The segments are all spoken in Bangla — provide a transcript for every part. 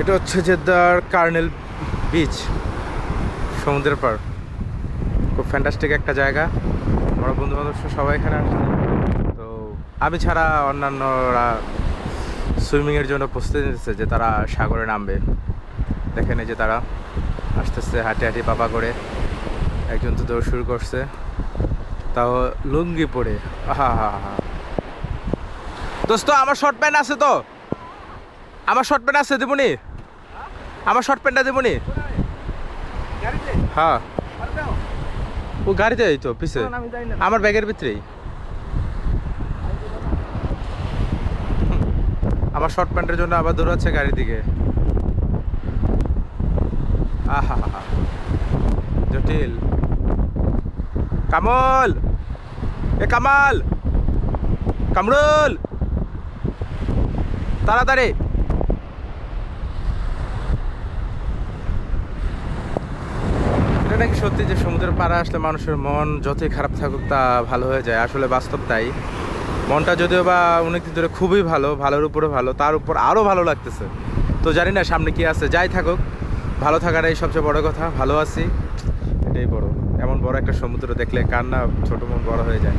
এটা হচ্ছে জেদ্দার কার্নেল বিচ, সমুদ্রের পাড়। খুব ফ্যান্টাস্টিক একটা জায়গা। আমরা বন্ধুবান্ধব সবাই এখানে আসছি। তো আমি ছাড়া অন্যান্যরা সুইমিংয়ের জন্য প্রস্তুতি নিচ্ছে যে তারা সাগরে নামবে। দেখেন এই যে তারা আসতেছে হাঁটি হাঁটি পাপা করে। একজন তো দৌড় শুরু করছে, তাও লুঙ্গি পরে। আহা হা হা। দোস্ত আমার শর্ট প্যান্ট আছে তো, আমার শর্ট প্যান্ট আছে, দেবনি? আমার শর্ট প্যান্টটা দেবনি? হ্যাঁ, ও গাড়িতে এই তো পিছে আমার ব্যাগের ভিতরেই। আমার শর্ট প্যান্টের জন্য আবার দৌড়াচ্ছে গাড়ির দিকে। আহা হা, জটিল। কামল, এ কামাল, কামরুল, তাড়াতাড়ি। এটা নাকি সত্যি যে সমুদ্রের পাড়ে আসলে মানুষের মন যতই খারাপ থাকুক তা ভালো হয়ে যায়। আসলে বাস্তব তাই। মনটা যদিও বা অনেকদিন ধরে খুবই ভালো, ভালোর উপরে ভালো, তার উপর আরও ভালো লাগতেছে। তো জানি না সামনে কি আছে, যাই থাকুক ভালো থাকাটাই সবচেয়ে বড় কথা। ভালো আছি, এটাই বড়। এমন বড় একটা সমুদ্র দেখলে কার না ছোট মন বড় হয়ে যায়।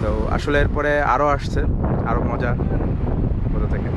তো আসলে এরপরে আরও আসছে, আরও মজা কোথা থেকে।